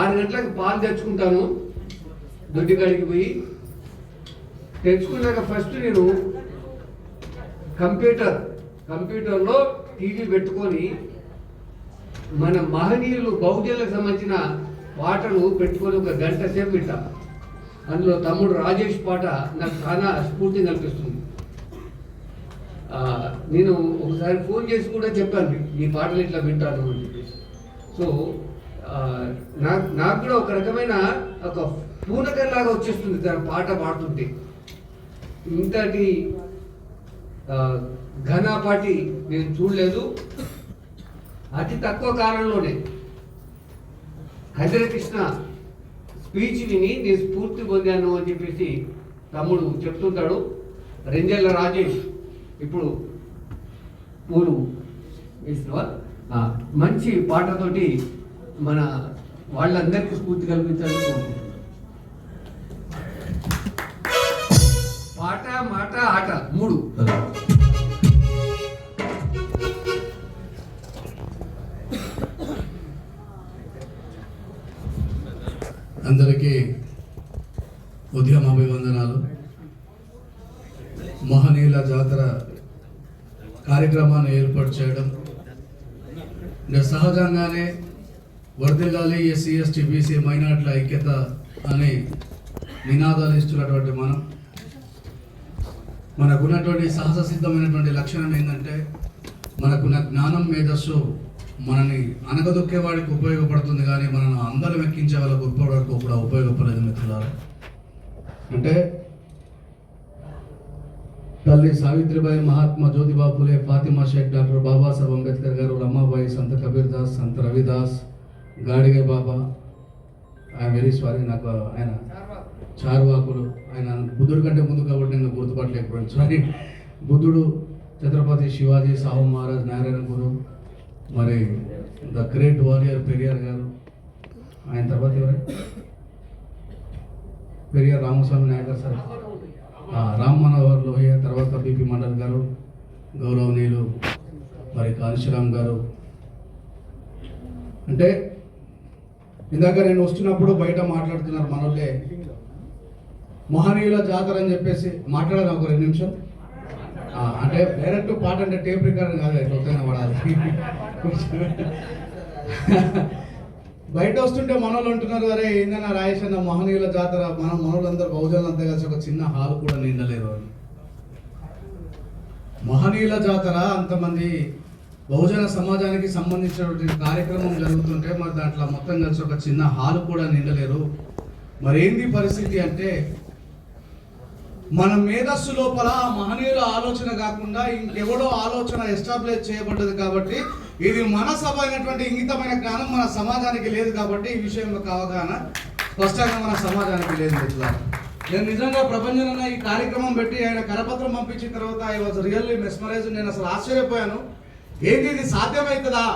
6 గంటలకు పాలు తెచ్చుకుంటాను, దొడ్డికాడికి పోయి తెచ్చుకున్నాక ఫస్ట్ నేను కంప్యూటర్లో టీవీ పెట్టుకొని మన మహనీయులు బహుజనులకు సంబంధించిన పాటలు పెట్టుకొని ఒక గంట సేపు వింటా. అందులో తమ్ముడు రాజేష్ పాట నాకు చాలా స్ఫూర్తి కల్పిస్తుంది. నేను ఒకసారి ఫోన్ చేసి కూడా చెప్పాను ఈ పాటలు ఇట్లా వింటాను అని చెప్పేసి. సో నాకు కూడా ఒక రకమైన ఒక పూనకల్లాగా వచ్చేస్తుంది తన పాట పాడుతుంటే. ఇంతటి ఘనపాటి నేను చూడలేదు. అతి తక్కువ కాలంలోనే హరికృష్ణ స్పీచ్ విని నేను స్ఫూర్తి పొందాను అని చెప్పేసి తమ్ముడు చెప్తుంటాడు. రెంజల్ల రాజేష్ ఇప్పుడు పూలు వేసినవా మంచి పాటతోటి మన వాళ్ళందరికీ స్ఫూర్తి కల్పించాలని కోరుకుంటున్నాను. పాట మాట ఆట 3. అందరికీ ఉద్యమ అభివందనాలు. మహనీయుల జాతర కార్యక్రమాన్ని ఏర్పాటు చేయడం సహజంగానే వర్ధిల్లాలి ఎస్సీ ఎస్టీ బీసీ మైనార్టీల ఐక్యత అనే నినాదాలు ఇస్తున్నటువంటి మనకున్నటువంటి సహజ సిద్ధమైనటువంటి లక్షణం ఏంటంటే మనకున్న జ్ఞానం మేధస్సు మనని అనగదొక్కే వాడికి ఉపయోగపడుతుంది, కానీ మనను అందరం ఎక్కించే వాళ్ళకు ఇప్పటివరకు కూడా ఉపయోగపడలేదు మిత్రులారా. అంటే తల్లి సావిత్రిబాయి, మహాత్మా జ్యోతిబా ఫులే, ఫాతిమా షేక్, డాక్టర్ బాబాసాహెబ్ అంబేద్కర్ గారు, రమాబాయి, సంత కబీర్ దాస్, సంత రవిదాస్, గాడిగే బాబా, ఐఎమ్ వెరీ సారీ నాకు ఆయన చార్వాకులు, ఆయన బుద్ధుడు కంటే ముందు కాబట్టి నేను గుర్తుపట్టలేకపోయాను, సారీ. బుద్ధుడు, ఛత్రపతి శివాజీ, సాహు మహారాజ్, నారాయణ గురు, మరి ద గ్రేట్ వారియర్ పెరియార్ గారు, ఆయన తర్వాత ఎవరు, పెరియార్ రామస్వామి నాయకర్ సార్, రామ్ మనోహర్ లోహియా, తర్వాత బిపి మండల్ గారు, గౌరవనీయులు మరి కాళీశ్రామ్ గారు. అంటే ఇందాక నేను వస్తున్నప్పుడు బయట మాట్లాడుతున్నారు మనోళ్ళే, మహనీయుల జాతర అని చెప్పేసి మాట్లాడారు. ఒక 2 నిమిషం అంటే డైరెక్ట్ పాట అంటే టేప్ రికార్డ్ కాదు, ఎట్లయినా పడాలి. బయట వస్తుంటే మనోళ్ళు అంటున్నారు, అరే ఏందన్నా రాయేష్ అన్న మహనీయుల జాతర, మనోళ్ళందరూ బహుజనులంతా కలిసి ఒక చిన్న హాల్ కూడా నిండలేరు అని. మహనీయుల జాతర అంతమంది బహుజన సమాజానికి సంబంధించినటువంటి కార్యక్రమం జరుగుతుంటే మరి దాంట్లో మొత్తం కలిసి ఒక చిన్న హాల్ కూడా నిండలేరు. మరి ఏంది పరిస్థితి అంటే మన మేధస్సు లోపల మహనీయుల ఆలోచన కాకుండా ఇంకెవడో ఆలోచన ఎస్టాబ్లిష్ చేయబడ్డది కాబట్టి ఇది మన సభ అయినటువంటి ఇంగితమైన జ్ఞానం మన సమాజానికి లేదు కాబట్టి ఈ విషయంలో అవగాహన స్పష్టంగా మన సమాజానికి లేదు. నేను నిజంగా ప్రపంచంలో ఈ కార్యక్రమం పెట్టి ఆయన కరపత్రం పంపించిన తర్వాత ఐ వాజ్ రియల్లీ మెస్మరైజ్. నేను అసలు ఆశ్చర్యపోయాను, ఏంటి ఇది సాధ్యమవుతుందా?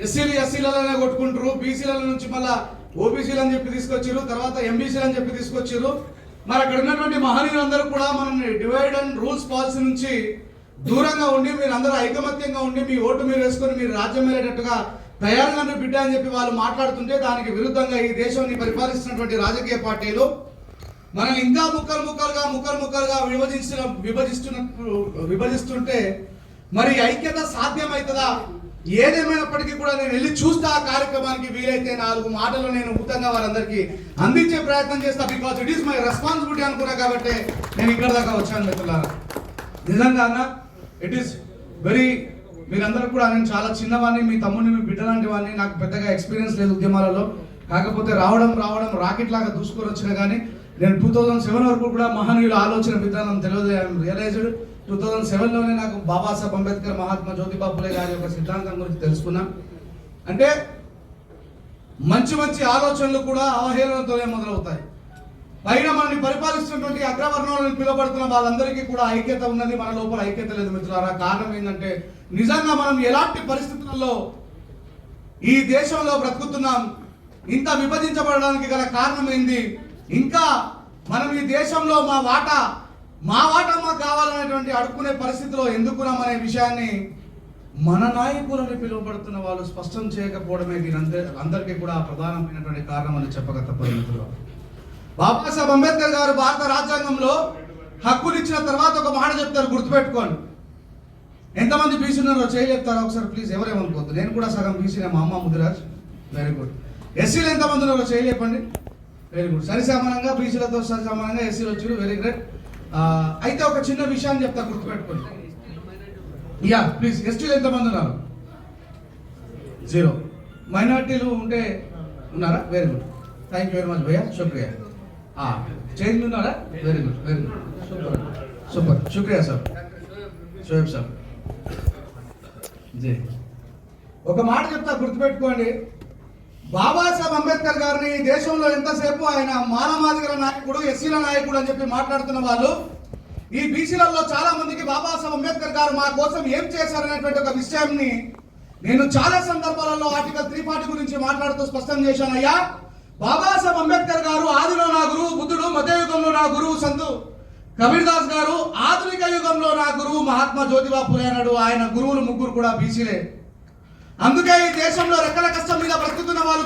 ఎస్సీలలోనే కొట్టుకుంటారు, బీసీల నుంచి మళ్ళీ ఓబీసీలు అని చెప్పి తీసుకొచ్చారు, తర్వాత ఎంబీసీలు అని చెప్పి తీసుకొచ్చారు. మరి అక్కడ ఉన్నటువంటి మహనీయులందరూ కూడా మనల్ని డివైడ్ అండ్ రూల్స్ పాలసీ నుంచి దూరంగా ఉండి మీరు అందరూ ఐకమత్యంగా ఉండి మీ ఓటు మీరు వేసుకొని మీరు రాజ్యం వెళ్ళేటట్టుగా తయారుగా బిడ్డ అని చెప్పి వాళ్ళు మాట్లాడుతుంటే దానికి విరుద్ధంగా ఈ దేశాన్ని పరిపాలిస్తున్నటువంటి రాజకీయ పార్టీలు మనల్ని ఇంకా ముక్కలుగా విభజిస్తుంటే మరి ఐక్యత సాధ్యమవుతుందా? ఏదేమైనప్పటికీ కూడా నేను వెళ్ళి చూస్తా ఆ కార్యక్రమానికి. వీలైతే 4 మాటలు నేను ఉచితంగా వారందరికీ అందించే ప్రయత్నం చేస్తా. Because it is my responsibility అనుకున్నా కాబట్టి నేను ఇక్కడ దాకా వచ్చాను మిత్రులారా. నిజంగా అన్న ఇట్ ఈస్ వెరీ, మీరందరూ కూడా నేను చాలా చిన్నవాడిని, మీ తమ్ముడిని, మీ బిడ్డ లాంటి వాడిని, నాకు పెద్దగా ఎక్స్పీరియన్స్ లేదు ఉద్యమాలలో. కాకపోతే రావడం రాకెట్ లాగా దూసుకొని వచ్చినా కానీ నేను 2007 వరకు కూడా మహనీయుల ఆలోచన విధానం తెలియదు. ఐఎమ్ రియలైజ్డ్ 2007లోనే నాకు బాబాసాహెబ్ అంబేద్కర్, మహాత్మా జ్యోతిబా ఫులే గారి యొక్క సిద్ధాంతం గురించి తెలుసుకున్నా. అంటే మంచి ఆలోచనలు కూడా అవహేళనతోనే మొదలవుతాయి. పైన మనల్ని పరిపాలిస్తున్నటువంటి అగ్రవర్ణాలను పిలువబడుతున్న వాళ్ళందరికీ కూడా ఐక్యత ఉన్నది, మన లోపల ఐక్యత లేదు మిత్రులారా. కారణం ఏంటంటే నిజంగా మనం ఎలాంటి పరిస్థితులలో ఈ దేశంలో బ్రతుకుతున్నాం, ఇంత విభజించబడడానికి గల కారణం ఏంది, ఇంకా మనం ఈ దేశంలో మా వాటా మాకు కావాలనేటువంటి అడుక్కునే పరిస్థితిలో ఎందుకున్నాం అనే విషయాన్ని మన నాయకులని పిలువబడుతున్న వాళ్ళు స్పష్టం చేయకపోవడమే అందరికీ కూడా ప్రధానమైనటువంటి కారణం అని చెప్పక తప్పదు మిత్రులు. బాబాసాహెబ్ అంబేద్కర్ గారు భారత రాజ్యాంగంలో హక్కులు ఇచ్చిన తర్వాత ఒక మాట చెప్తారు, గుర్తుపెట్టుకోండి. ఎంతమంది బీసీ ఉన్నారో చేయలేపుతారో ఒకసారి ప్లీజ్, ఎవరేమనుకోవద్దు. నేను కూడా సగం బీసీనే, మా అమ్మ ముదిరాజ్. Very good. ఎస్సీలు ఎంతమంది ఉన్నారో చేయలేపండి. Very good. సరిసమానంగా బీసీలతో సరిసమానంగా ఎస్సీలు వచ్చారు. Very great. అయితే ఒక చిన్న విషయాన్ని చెప్తా, గుర్తుపెట్టుకోండి. Yeah please. ఎస్టీలు ఎంతమంది ఉన్నారు? 0. మైనార్టీలు ఉంటే ఉన్నారా? Very good. Thank you very much భయ్యా, శుక్రియా. చేంజ్ ఉన్నారా? Very good, very good, super super, శుక్రియా సార్, షోయబ్ సార్. జీ ఒక మాట చెప్తా, గుర్తుపెట్టుకోండి. బాబాసాహెబ్ అంబేద్కర్ గారిని ఈ దేశంలో ఎంతసేపు ఆయన మానవాధికార నాయకుడు, ఎస్సీల నాయకుడు అని చెప్పి మాట్లాడుతున్న వాళ్ళు ఈ బీసీలలో చాలా మందికి బాబాసాహెబ్ అంబేద్కర్ గారు మా కోసం ఏం చేశారనేటువంటి ఒక విషయాన్ని నేను చాలా సందర్భాలలో ఆర్టికల్ 340 గురించి మాట్లాడుతూ స్పష్టం చేశానయ్యా. బాబాసాహెబ్ అంబేద్కర్ గారు ఆదిలో నా గురువు బుద్ధుడు, మధ్యయుగంలో నా గురువు సంతు కబీర్ దాస్ గారు, ఆధునిక యుగంలో నా గురువు మహాత్మా జ్యోతిబా ఫులే అన్నాడు. ఆయన గురువులు ముగ్గురు కూడా బీసీలే. అందుకే ఈ దేశంలో రెక్కల కష్టం మీద బ్రతుకుతున్న వాళ్ళు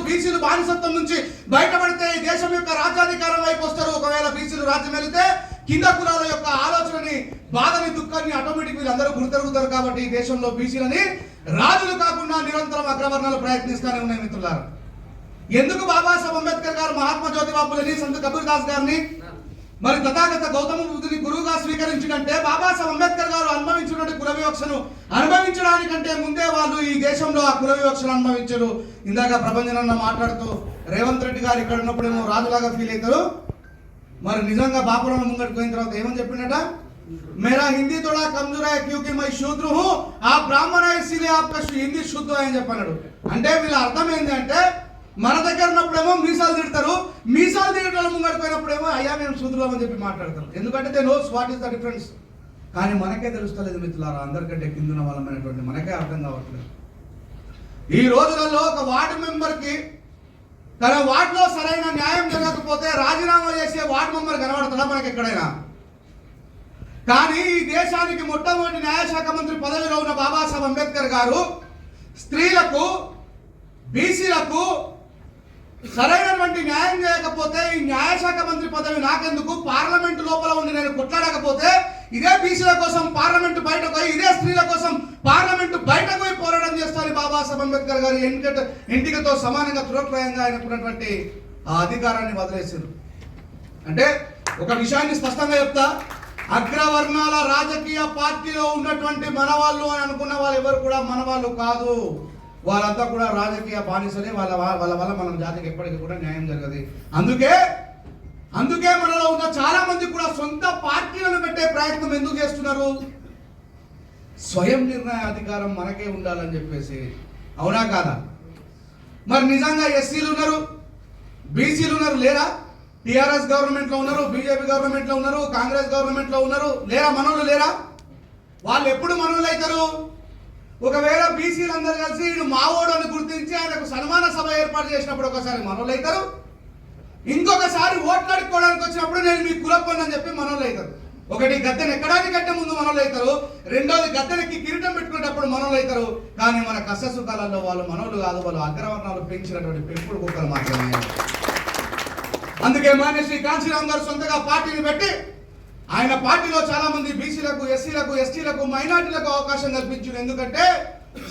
బీసీలు బానిసత్వం నుంచి బయటపడితే ఈ దేశం యొక్క రాజ్యాధికారం వైపు వస్తారు. ఒకవేళ బీసీలు రాజ్యం వెళితే కింద కులాల యొక్క ఆలోచనని, బాధని, దుఃఖాన్ని ఆటోమేటిక్ వీళ్ళందరూ గుర్తెరుగుతారు. కాబట్టి ఈ దేశంలో బీసీలని రాజులు కాకుండా నిరంతరం అగ్రవర్ణాలు ప్రయత్నిస్తూనే ఉన్నాయి మిత్రులారా. ఎందుకు బాబాసాహెబ్ అంబేద్కర్ గారు మహాత్మా జ్యోతిబా ఫులేని, సంత్ కబీర్ దాస్ గారిని, మరి తథాగత గౌతమ బుద్ధుని గురువుగా స్వీకరించినంటే బాబాసాహెబ్ అంబేద్కర్ గారు అనుభవించినటువంటి కుల వివక్షను అనుభవించడానికంటే ముందే వాళ్ళు ఈ దేశంలో ఆ కుల వివక్షను అనుభవించారు. ఇందాక ప్రభంజనన్న మాట్లాడుతూ రేవంత్ రెడ్డి గారు ఇక్కడ ఉన్నప్పుడేమో రాజులాగా ఫీల్ అవుతారు, మరి నిజంగా బాపులను ముంగడికి పోయిన తర్వాత ఏమని చెప్పిండట? मेरा हिंदी थोड़ा कमजोर है क्योंकि मैं शूद्र हूं, आप ब्राह्मण है इसीलिए आपका हिंदी शुद्ध అని చెప్పాడు. అంటే వీళ్ళ అర్థం ఏంటంటే మన దగ్గర ఉన్నప్పుడేమో మీసాలు తిడతారు, మీసాలు తిరగడం ముంగడిపోయినప్పుడేమో అయ్యా మేము శూద్రులం అని చెప్పి మాట్లాడతారు. ఎందుకంటే they knows what is the difference. కానీ మనకే తెలుస్తలేదు మిత్రులారా, అందరికంటే కిందున్న వాళ్ళమైనటువంటి మనకే అర్థం కావట్లేదు. ఈ రోజులలో ఒక వార్డు మెంబర్కి తన వార్డులో సరైన న్యాయం జరగకపోతే రాజీనామా చేసే వార్డు మెంబర్ కనబడతాడా మనకి ఎక్కడైనా? కానీ ఈ దేశానికి మొట్టమొదటి న్యాయశాఖ మంత్రి పదవిలో ఉన్న బాబాసాహెబ్ అంబేద్కర్ గారు స్త్రీలకు, బీసీలకు సరైనటువంటి న్యాయం చేయకపోతే ఈ న్యాయశాఖ మంత్రి పదవి నాకెందుకు, పార్లమెంటు లోపల ఉండి నేను కొట్లాడకపోతే ఇదే బీసీల కోసం పార్లమెంటు బయటకు పోయి, ఇదే స్త్రీల కోసం పార్లమెంటు బయటకు పోయి పోరాటం చేస్తారని బాబాసాహెబ్ అంబేద్కర్ గారు ఎంటికతో సమానంగా తృణప్రాయంగా ఆయనకున్నటువంటి ఆ అధికారాన్ని వదిలేశారు. అంటే ఒక విషయాన్ని స్పష్టంగా చెప్తా, అగ్రవర్ణాల రాజకీయ పార్టీలో ఉన్నటువంటి మనవాళ్ళు అని అనుకున్న వాళ్ళు ఎవరు కూడా మనవాళ్ళు కాదు. వాళ్ళంతా కూడా రాజకీయ బానిసలే. వాళ్ళ వల్ల మన జాతికి ఎప్పటికీ కూడా న్యాయం జరగదు. అందుకే మనలో ఉన్న చాలా మంది కూడా సొంత పార్టీలను పెట్టే ప్రయత్నం ఎందుకు చేస్తున్నారు? స్వయం నిర్ణయ అధికారం మనకే ఉండాలని చెప్పేసి. అవునా కాదా? మరి నిజంగా ఎస్సీలు ఉన్నారు, బీసీలు ఉన్నారు, లేరా? టీఆర్ఎస్ గవర్నమెంట్ లో ఉన్నారు, బీజేపీ గవర్నమెంట్ లో ఉన్నారు, కాంగ్రెస్ గవర్నమెంట్ లో ఉన్నారు, లేరా? మనోళ్ళు లేరా? వాళ్ళు ఎప్పుడు మనోళ్ళు అవుతారు? ఒకవేళ బీసీలు అందరూ కలిసి వీడు మావోడు అని గుర్తించి ఆయనకు సన్మాన సభ ఏర్పాటు చేసినప్పుడు ఒకసారి మనోళ్ళు అవుతారు, ఇంకొకసారి ఓట్లు అడుక్కోవడానికి వచ్చినప్పుడు నేను మీ కులప్పని అని చెప్పి మనోళ్ళు అవుతారు. ఒకటి గద్దెను ఎక్కడానికంటే ముందు మనోళ్ళు అవుతారు, రెండోది గద్దెనకి కిరీటం పెట్టుకునేటప్పుడు మనోళ్ళు అవుతారు. కానీ మన కష్ట సుఖాలలో వాళ్ళు మనోళ్ళు కాదు, వాళ్ళు అగ్రవర్ణాలు పెంచినటువంటి పెంపుడు కుక్కలు మాత్రమే. అందుకే మాన్య శ్రీ కాంశీరామ్ గారు సొంతగా పార్టీని పెట్టి ఆయన పార్టీలో చాలా మంది బీసీలకు, ఎస్సీలకు, ఎస్టీలకు, మైనార్టీలకు అవకాశం కల్పించారు. ఎందుకంటే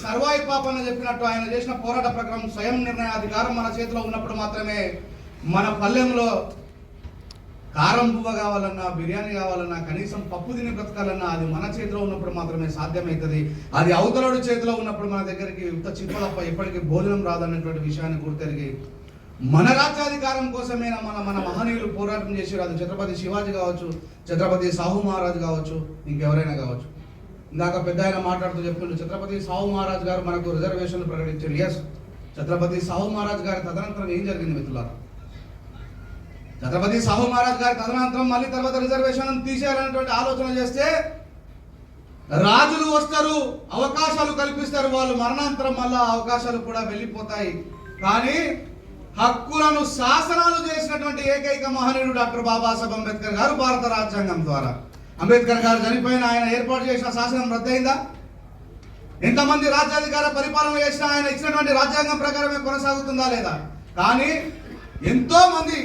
సర్వాయి పాపన్న చెప్పినట్టు ఆయన చేసిన పోరాట ప్రకారం స్వయం నిర్ణయ అధికారం మన చేతిలో ఉన్నప్పుడు మాత్రమే మన పల్లెంలో కారం పువ్వ కావాలన్నా, బిర్యానీ కావాలన్నా, కనీసం పప్పు తిని బ్రతకాలన్నా అది మన చేతిలో ఉన్నప్పుడు మాత్రమే సాధ్యమవుతుంది. అది అవతలోడి చేతిలో ఉన్నప్పుడు మన దగ్గరికి ఇంత చిప్పలప్ప ఎప్పటికీ భోజనం రాదన్నటువంటి విషయాన్ని గుర్తెరిగి మన రాజ్యాధికారం కోసమే మన మహనీయులు పోరాటం చేశారు. అది ఛత్రపతి శివాజీ కావచ్చు, ఛత్రపతి సాహు మహారాజ్ కావచ్చు, ఇంకెవరైనా కావచ్చు. ఇందాక పెద్ద ఆయన మాట్లాడుతూ చెప్తుండే ఛత్రపతి సాహు మహారాజ్ గారు మనకు రిజర్వేషన్లు ప్రకటించారు. ఎస్, ఛత్రపతి సాహు మహారాజ్ గారి తదనంతరం ఏం జరిగింది మిత్రులారా? ఛత్రపతి సాహు మహారాజ్ గారి తదనంతరం మళ్ళీ తర్వాత రిజర్వేషన్ తీసేయాలనేటువంటి ఆలోచన చేస్తే రాజులు వస్తారు, అవకాశాలు కల్పిస్తారు, వాళ్ళు మరణాంతరం మళ్ళా అవకాశాలు కూడా వెళ్ళిపోతాయి. కానీ హక్కులను శాసనాలు చేసినటువంటి ఏకైక మహనీయుడు డాక్టర్ బాబాసాహెబ్ అంబేద్కర్ గారు. భారత రాజ్యాంగం ద్వారా అంబేద్కర్ గారు చనిపోయిన ఆయన ఏర్పాటు చేసిన శాసనం రద్దయిందా? ఎంతమంది రాజ్యాధికార పరిపాలన చేసినా ఆయన ఇచ్చినటువంటి రాజ్యాంగం ప్రకారమే కొనసాగుతుందా లేదా? కానీ ఎంతో మంది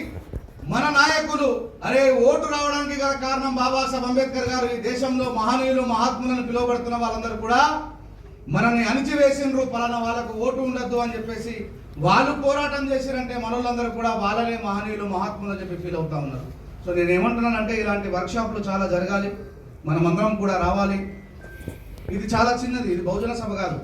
మన నాయకులు అరే ఓటు రావడానికి గల కారణం బాబాసాహెబ్ అంబేద్కర్ గారు, ఈ దేశంలో మహనీయులు మహాత్ములను పిలువబడుతున్న వాళ్ళందరూ కూడా మనల్ని అణిచివేసిండ్రు, పలానా వాళ్ళకు ఓటు ఉండద్దు అని చెప్పేసి వాళ్ళు పోరాటం చేసిరంటే మనోళ్ళందరూ కూడా వాళ్ళనే మహనీయులు మహాత్ములు అని చెప్పి ఫీల్ అవుతా ఉన్నారు. సో నేను ఏమంటున్నానంటే ఇలాంటి వర్క్షాప్లు చాలా జరగాలి, మనమందరం కూడా రావాలి. ఇది చాలా చిన్నది, ఇది బహుజన సభ కాదు.